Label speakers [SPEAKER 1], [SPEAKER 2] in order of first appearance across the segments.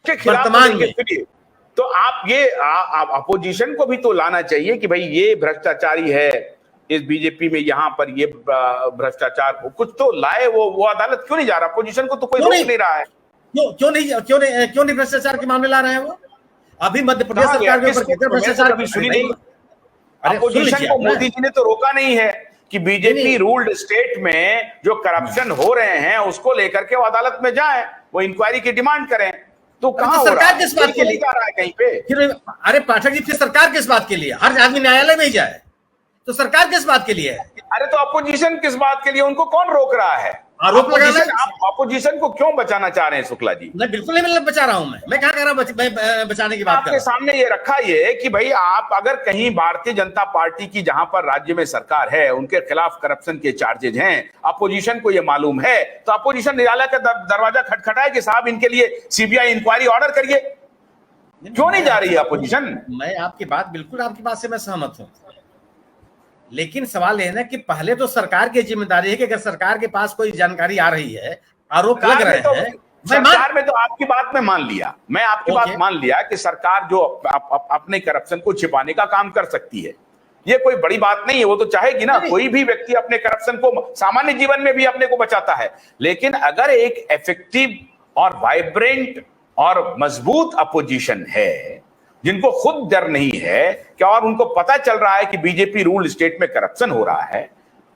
[SPEAKER 1] के खिलाफ
[SPEAKER 2] वर्तमान में।
[SPEAKER 1] तो आप ये अपोजिशन को भी तो लाना चाहिए कि भाई ये भ्रष्टाचारी है इस बीजेपी में, यहाँ पर ये भ्रष्टाचार कुछ तो लाए। वो अदालत क्यों नहीं जा रहा? अपोजिशन को तो कोई रोक नहीं रहा है।
[SPEAKER 2] क्यों नहीं भ्रष्टाचार के मामले ला रहे हैं वो? अभी मध्य प्रदेश सरकार के ऊपर कितना भ्रष्टाचार
[SPEAKER 1] की सुनी नहीं। अपोजिशन को मोदी जी ने तो रोका नहीं है कि बीजेपी रूल्ड स्टेट में जो करप्शन हो रहे हैं उसको लेकर के वो अदालत में जाए, वो इंक्वायरी की डिमांड करें। तो कहां
[SPEAKER 2] सरकार किस बात के लिए
[SPEAKER 1] जा रहा है कहीं पे?
[SPEAKER 2] अरे पाठक जी, फिर सरकार किस बात के लिए? हर आदमी न्यायालय में ही जाए तो सरकार किस बात के लिए है?
[SPEAKER 1] अरे तो अपोजिशन किस बात के लिए? उनको कौन रोक रहा है?
[SPEAKER 2] आरोप लगाना।
[SPEAKER 1] आप अपोजिशन को क्यों बचाना चाह रहे हैं शुक्ला जी?
[SPEAKER 2] मैं बिल्कुल नहीं बचा रहा हूं। मैं कहां कह रहा हूं बचाने की बात?
[SPEAKER 1] आपके सामने ये रखा ये कि भाई आप अगर कहीं भारतीय जनता पार्टी की जहां पर राज्य में सरकार है उनके खिलाफ करप्शन के चार्जेज हैं, अपोजिशन को ये मालूम है, तो अपोजिशन न्यायालय का दरवाजा खटखटाए कि साहब इनके लिए सीबीआई इंक्वायरी ऑर्डर करिए। क्यों नहीं जा रही है अपोजिशन?
[SPEAKER 2] मैं आपकी बात से मैं सहमत हूं, लेकिन सवाल यह है ना कि पहले तो सरकार की जिम्मेदारी है कि अगर सरकार के पास कोई जानकारी आ रही है, आरोप लग रहे हैं,
[SPEAKER 1] सरकार में तो आपकी बात में मान लिया, मैं आपकी बात मान लिया कि सरकार जो अपने करप्शन को छिपाने का काम कर सकती है, ये कोई बड़ी बात नहीं है, वो तो चाहेगी ना। कोई भी व्यक्ति अपने करप्शन को सामान्य जीवन में भी अपने को बचाता है, लेकिन अगर एक इफेक्टिव और वाइब्रेंट और मजबूत अपोजिशन है जिनको खुद डर नहीं है क्या, और उनको पता चल रहा है कि बीजेपी रूल स्टेट में करप्शन हो रहा है,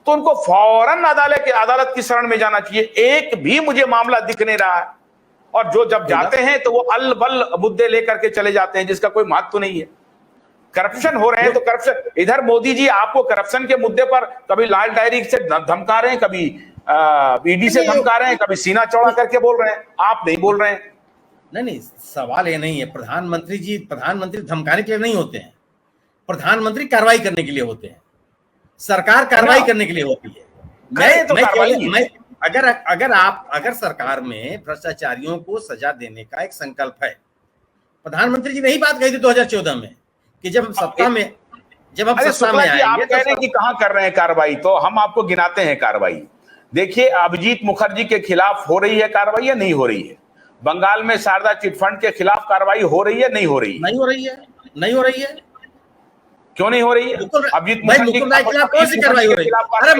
[SPEAKER 1] तो उनको फौरन अदालत की शरण में जाना चाहिए। एक भी मुझे मामला दिख नहीं रहा है, और जो जब जाते हैं तो वो अल-बल मुद्दे लेकर के चले जाते हैं जिसका कोई महत्व नहीं है। करप्शन हो रहे हैं तो करप्शन, इधर मोदी जी आपको करप्शन के मुद्दे पर कभी लाल डायरी से धमका रहे हैं, कभी ईडी से धमका रहे हैं, कभी सीना चौड़ा करके बोल रहे हैं, आप नहीं बोल रहे हैं।
[SPEAKER 2] नहीं, सवाल ये नहीं है। प्रधानमंत्री धमकाने के लिए नहीं होते हैं, प्रधानमंत्री कार्रवाई करने के लिए होते हैं, सरकार कार्रवाई करने के लिए होती है। अगर सरकार में भ्रष्टाचारियों को सजा देने का एक संकल्प है, प्रधानमंत्री जी ने ही बात कही थी 2014 में कि जब हम सत्ता में आएंगे।
[SPEAKER 1] आप कह रहे हैं कि कहां कर रहे हैं कार्रवाई, तो हम आपको गिनाते हैं कार्रवाई। देखिए, अभिजीत मुखर्जी के खिलाफ हो रही है कार्रवाई या नहीं हो रही है? बंगाल में शारदा चिटफंड के खिलाफ कार्रवाई हो रही है नहीं हो रही है?
[SPEAKER 2] नहीं हो रही है।
[SPEAKER 1] क्यों नहीं हो रही है?
[SPEAKER 2] अभिजीत मुखर्जी के खिलाफ कौन सी कार्रवाई हो रही है? अरे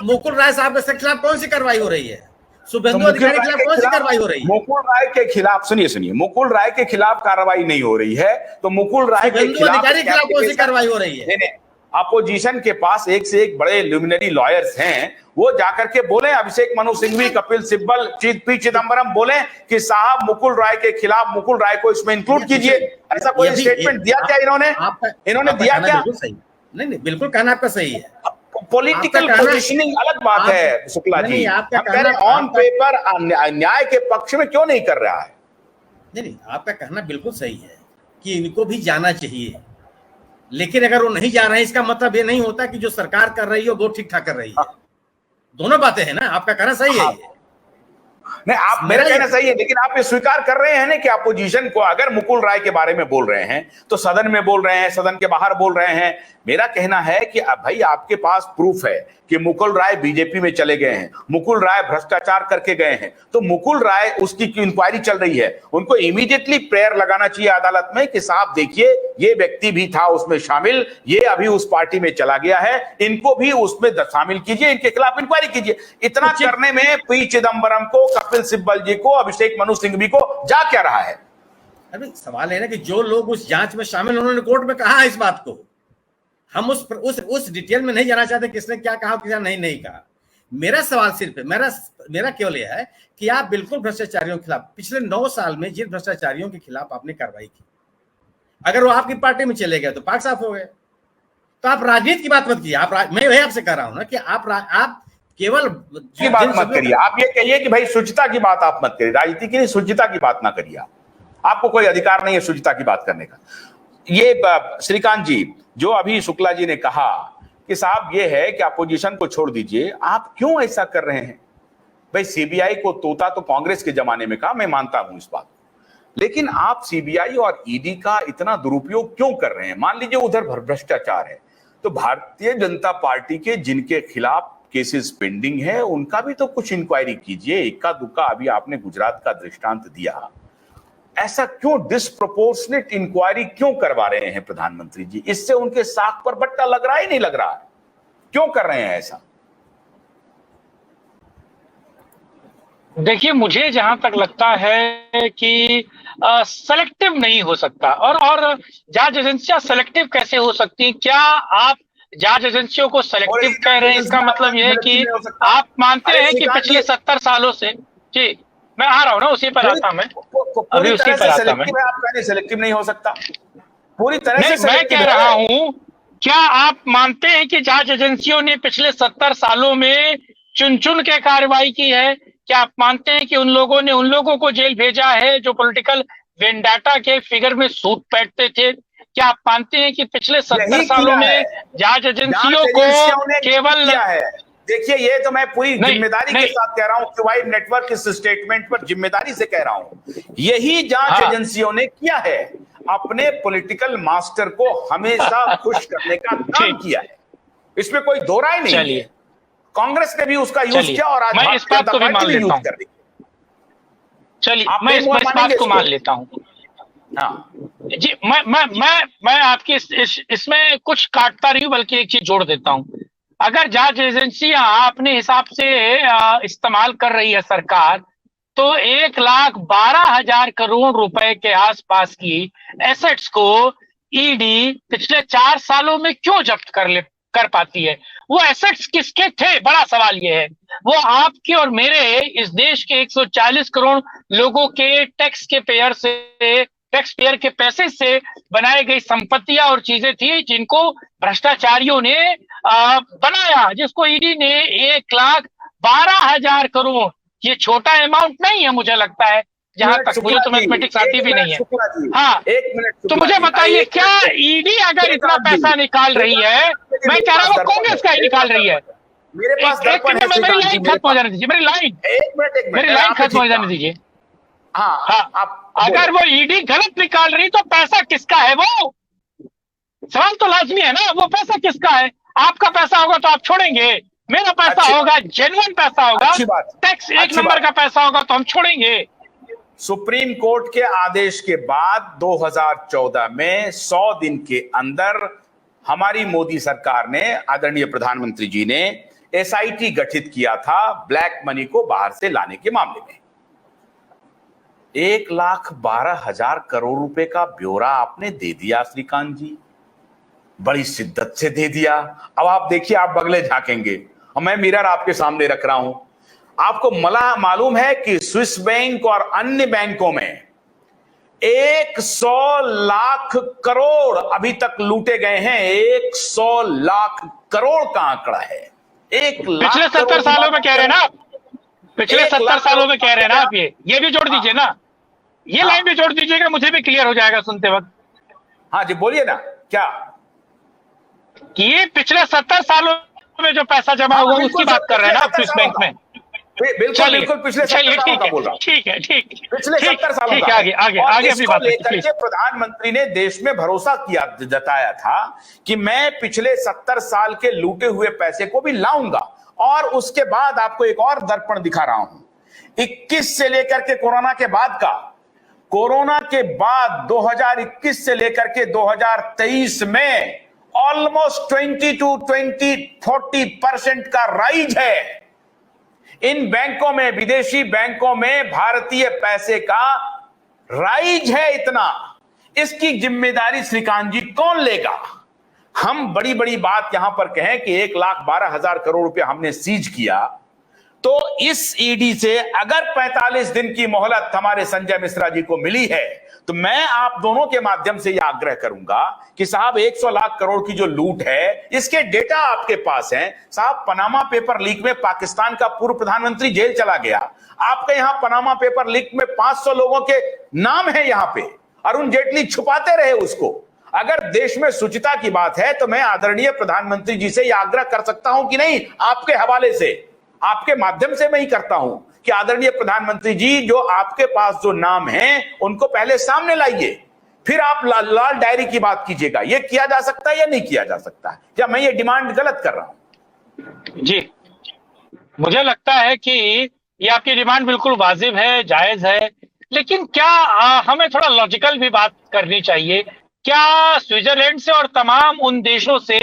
[SPEAKER 2] मुकुल राय साहब के खिलाफ कौन सी कार्रवाई हो रही है? शुभेंदु अधिकारी के खिलाफ कौन सी कार्रवाई हो रही है?
[SPEAKER 1] मुकुल राय के खिलाफ सुनिए, मुकुल राय के खिलाफ कार्रवाई नहीं हो रही है, तो मुकुल राय के खिलाफ
[SPEAKER 2] कौन सी कार्रवाई हो रही है?
[SPEAKER 1] अपोजिशन के पास एक से एक बड़े ल्यूमिनरी लॉयर्स हैं, वो जाकर के बोले, अभिषेक मनु सिंघवी, कपिल सिब्बल, पी चिदम्बरम बोले कि साहब मुकुल राय के खिलाफ, मुकुल राय को इसमें इंक्लूड कीजिए। ऐसा कोई स्टेटमेंट दिया क्या इन्होंने दिया क्या?
[SPEAKER 2] नहीं, बिल्कुल कहना आपका सही है।
[SPEAKER 1] पॉलिटिकल पोजीशनिंग अलग बात है शुक्ला जी। ऑन पेपर न्याय के पक्ष में क्यों नहीं कर रहा है?
[SPEAKER 2] नहीं, आपका कहना बिल्कुल सही है कि इनको भी जाना चाहिए, लेकिन अगर वो नहीं जा रहे हैं इसका मतलब ये नहीं होता कि जो सरकार कर रही है वो ठीक ठाक कर रही है। दोनों बातें हैं ना, आपका कहना सही है।
[SPEAKER 1] नहीं, आप मेरा कहना सही है, लेकिन आप ये स्वीकार कर रहे हैं ना कि अपोजिशन को अगर मुकुल राय के बारे में बोल रहे हैं तो सदन में बोल रहे हैं, सदन के बाहर बोल रहे हैं। मेरा कहना है कि भाई आपके पास प्रूफ है कि मुकुल राय बीजेपी में चले गए हैं, मुकुल राय भ्रष्टाचार करके गए हैं, तो मुकुल राय उसकी इंक्वायरी चल रही है, उनको इमीडिएटली प्रेयर लगाना चाहिए अदालत में कि साहब देखिए ये व्यक्ति भी था उसमें शामिल, ये अभी उस पार्टी में चला गया है, इनको भी उसमें शामिल कीजिए, इनके खिलाफ इंक्वायरी कीजिए। इतना करने में पी चिदम्बरम को, कपिल सिब्बल जी को, अभिषेक मनु सिंघवी को जा क्या रहा है?
[SPEAKER 2] अभी सवाल है ना कि जो लोग उस जांच में शामिल, उन्होंने कोर्ट में कहा इस बात को। हम उस डिटेल में नहीं जाना चाहते किसने क्या कहा, किसने नहीं कहा। मेरा सवाल सिर्फ मेरा केवल यह है कि आप बिल्कुल भ्रष्टाचारियों के खिलाफ पिछले 9 साल में जिन भ्रष्टाचारियों के खिलाफ आपने कार्रवाई की, अगर वो आपकी पार्टी में चले गए तो पाक साफ हो गए। तो आप राजनीति की बात मत कीजिए। मैं वही आपसे कह रहा हूं ना कि आप केवल
[SPEAKER 1] की बात मत करिए। आप ये कहिए कि भाई शुचिता की बात आप मत करिए, राजनीति की नहीं, शुचिता की बात ना करिए। आपको कोई अधिकार नहीं है शुचिता की बात करने का। ये श्रीकांत जी, जो अभी शुक्ला जी ने कहा कि साहब ये है कि अपोजिशन को छोड़ दीजिए, आप क्यों ऐसा कर रहे हैं? भाई सीबीआई को तोता तो कांग्रेस के जमाने में कहा, मैं मानता हूं इस बात, लेकिन आप सीबीआई और ईडी का इतना दुरुपयोग क्यों कर रहे हैं? मान लीजिए उधर भ्रष्टाचार है, तो भारतीय जनता पार्टी के जिनके खिलाफ केसेस पेंडिंग है उनका भी तो कुछ इंक्वायरी कीजिए। इक्का दुक्का अभी आपने गुजरात का दृष्टांत दिया, ऐसा क्यों डिस्प्रोपोर्शनेट इंक्वायरी क्यों करवा रहे हैं प्रधानमंत्री जी? इससे उनके साख पर बट्टा लग रहा ही नहीं लग रहा है, क्यों कर रहे हैं ऐसा?
[SPEAKER 3] देखिए, मुझे जहां तक लगता है कि सेलेक्टिव नहीं हो सकता। और जांच एजेंसियां सेलेक्टिव कैसे हो सकती हैं? क्या आप जांच एजेंसियों को सेलेक्टिव कह रहे हैं? इसका मतलब यह है कि आप मानते हैं कि पिछले 70 सालों से, जी मैं आ रहा हूं ना, उसी पर आता मैं, अभी उसी पर आता मैं।
[SPEAKER 1] आप कहने सेलेक्टिव नहीं हो सकता, पूरी तरह
[SPEAKER 3] नहीं,
[SPEAKER 1] से
[SPEAKER 3] मैं कह रहा हूं, क्या आप मानते हैं कि जांच एजेंसियों ने पिछले 70 सालों में चुन चुन के कार्रवाई की है? क्या आप मानते हैं कि उन लोगों को जेल भेजा है जो पॉलिटिकल वेंडाटा के फिगर में सूट बैठते थे? क्या आप मानते हैं कि पिछले 70 सालों में जांच एजेंसियों को केवल
[SPEAKER 1] किया है? देखिए, ये तो मैं पूरी जिम्मेदारी के साथ कह रहा हूं कि भाई नेटवर्क इस स्टेटमेंट पर जिम्मेदारी से कह रहा हूं, यही जांच एजेंसियों ने किया है, अपने पॉलिटिकल मास्टर को हमेशा खुश करने का काम किया है, इसमें कोई दो राय नहीं है। कांग्रेस ने भी उसका यूज किया और आज
[SPEAKER 3] मैं इस बात को भी मान लेता हूं। चलिए, मैं इस बात को मान लेता हूं। हाँ जी, मैं आपकी इसमें कुछ काटता नहीं हूं, बल्कि एक चीज जोड़ देता हूं। अगर जांच एजेंसियां अपने हिसाब से इस्तेमाल कर रही है सरकार, तो 1,12,000 करोड़ रुपए के आसपास की एसेट्स को ईडी पिछले 4 सालों में क्यों जब्त कर पाती है? वो एसेट्स किसके थे? बड़ा सवाल ये है। वो आपके और मेरे, इस देश के 140 करोड़ लोगों के टैक्स पेयर के पैसे से बनाई गई संपत्तियां और चीजें थी, जिनको भ्रष्टाचारियों ने बनाया, जिसको ईडी ने 1,12,000 करोड़, ये छोटा अमाउंट नहीं है मुझे लगता है, जहां तक मुझे तो मैथमेटिक्स आती भी नहीं है। हाँ, तो मुझे बताइए, क्या ईडी अगर इतना पैसा निकाल रही है, मैं कह रहा हूँ कांग्रेस का ही निकाल रही है।
[SPEAKER 1] मेरे पास
[SPEAKER 3] मेरी लाइन खत्म हो जाने दीजिए, मेरी लाइन खत्म हो जाने दीजिए। हाँ, अगर वो ईडी गलत निकाल रही तो पैसा किसका है? वो सवाल तो लाजमी है ना, वो पैसा किसका है? आपका पैसा होगा तो आप छोड़ेंगे, मेरा पैसा होगा, जेन्युइन पैसा होगा, टैक्स 1 नंबर का पैसा होगा तो हम छोड़ेंगे।
[SPEAKER 1] सुप्रीम कोर्ट के आदेश के बाद 2014 में 100 दिन के अंदर हमारी मोदी सरकार ने, आदरणीय प्रधानमंत्री जी ने एसआईटी गठित किया था ब्लैक मनी को बाहर से लाने के मामले में। 1,12,000 करोड़ रुपए का ब्यौरा आपने दे दिया श्रीकांत जी, बड़ी शिद्दत से दे दिया। अब आप देखिए, आप बगले झांकेंगे और मैं मिरर आपके सामने रख रहा हूं। आपको मालूम है कि स्विस बैंक और अन्य बैंकों में 100 लाख करोड़ अभी तक लूटे गए हैं। 100 लाख करोड़ का आंकड़ा है। 1 लाख
[SPEAKER 3] पिछले 70 सालों में कह रहे हैं ना, पिछले 70 सालों में कह रहे हैं ना आप। ये भी जोड़ दीजिए ना, ये लाइन भी जोड़ दीजिएगा, मुझे भी क्लियर हो जाएगा सुनते वक्त।
[SPEAKER 1] हाँ जी, बोलिए ना। क्या
[SPEAKER 3] कि ये पिछले 70 सालों में जो पैसा जमा हुआ उसकी बात कर रहे हैं ना आप, स्विस बैंक में?
[SPEAKER 1] बिल्कुल पिछले 70 सालों का बोल रहा हूं।
[SPEAKER 3] ठीक है,
[SPEAKER 1] पिछले 70 सालों का।
[SPEAKER 3] आगे अपनी बात
[SPEAKER 1] लेकर प्रधानमंत्री ने देश में भरोसा किया, जताया था कि मैं पिछले 70 साल के लूटे हुए पैसे को भी लाऊंगा। और उसके बाद आपको एक और दर्पण दिखा रहा हूं, 21 से लेकर के कोरोना के बाद का, कोरोना के बाद 2021 से लेकर के 2023 में ऑलमोस्ट 20% का राइज है इन बैंकों में, विदेशी बैंकों में भारतीय पैसे का राइज है इतना। इसकी जिम्मेदारी श्रीकांत जी कौन लेगा? हम बड़ी बड़ी बात यहां पर कहें कि 1,12,000 करोड़ रुपया हमने सीज किया, तो इस ईडी से अगर 45 दिन की मोहलत हमारे संजय मिश्रा जी को मिली है, तो मैं आप दोनों के माध्यम से यह आग्रह करूंगा कि साहब 100 लाख करोड़ की जो लूट है, इसके डेटा आपके पास है साहब। पनामा पेपर लीक में पाकिस्तान का पूर्व प्रधानमंत्री जेल चला गया। आपके यहां पनामा पेपर लीक में 500 लोगों के नाम है यहां पे, अरुण जेटली छुपाते रहे उसको। अगर देश में शुचिता की बात है तो मैं आदरणीय प्रधानमंत्री जी से यह आग्रह कर सकता हूं कि नहीं, आपके हवाले से, आपके माध्यम से मैं ही करता हूं कि आदरणीय प्रधानमंत्री जी, जो आपके पास जो नाम हैं उनको पहले सामने लाइए, फिर आप लाल डायरी की बात कीजिएगा। यह किया जा सकता है या नहीं किया जा सकता है? क्या मैं ये डिमांड गलत कर रहा हूं?
[SPEAKER 3] जी, मुझे लगता है कि ये आपकी डिमांड बिल्कुल वाजिब है, जायज है, लेकिन क्या हमें थोड़ा लॉजिकल भी बात करनी चाहिए। क्या स्विट्जरलैंड से और तमाम उन देशों से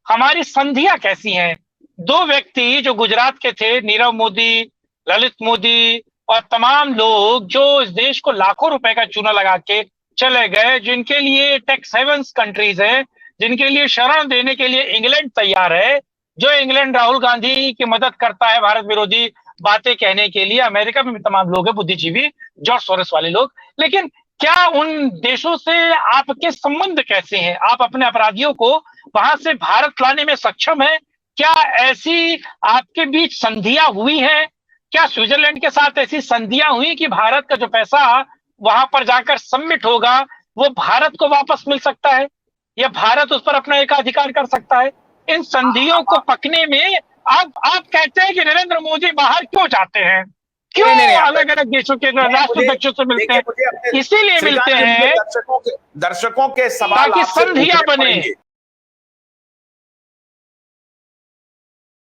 [SPEAKER 3] हमारी संधियां कैसी हैं? दो व्यक्ति जो गुजरात के थे, नीरव मोदी, ललित मोदी और तमाम लोग जो इस देश को लाखों रुपए का चूना लगा के चले गए, जिनके लिए टैक्स हेवंस कंट्रीज है, जिनके लिए शरण देने के लिए इंग्लैंड तैयार है, जो इंग्लैंड राहुल गांधी की मदद करता है भारत विरोधी बातें कहने के लिए। अमेरिका में भी तमाम लोग हैं बुद्धिजीवी, जॉर्ज सोरोस वाले लोग। लेकिन क्या उन देशों से आपके संबंध कैसे हैं? आप अपने अपराधियों को वहां से भारत लाने में सक्षम है? क्या ऐसी आपके बीच संधियां हुई हैं? क्या स्विट्जरलैंड के साथ ऐसी संधियां हुई कि भारत का जो पैसा वहां पर जाकर सबमिट होगा वो भारत को वापस मिल सकता है, या भारत उस पर अपना एकाधिकार कर सकता है? इन संधियों को पकने में आप कहते हैं कि नरेंद्र मोदी बाहर क्यों जाते हैं, क्यों अलग अलग देशों के राष्ट्राध्यक्षों से मिलते हैं? इसीलिए मिलते हैं
[SPEAKER 1] दर्शकों के सवाल
[SPEAKER 3] ताकि संधियां बने।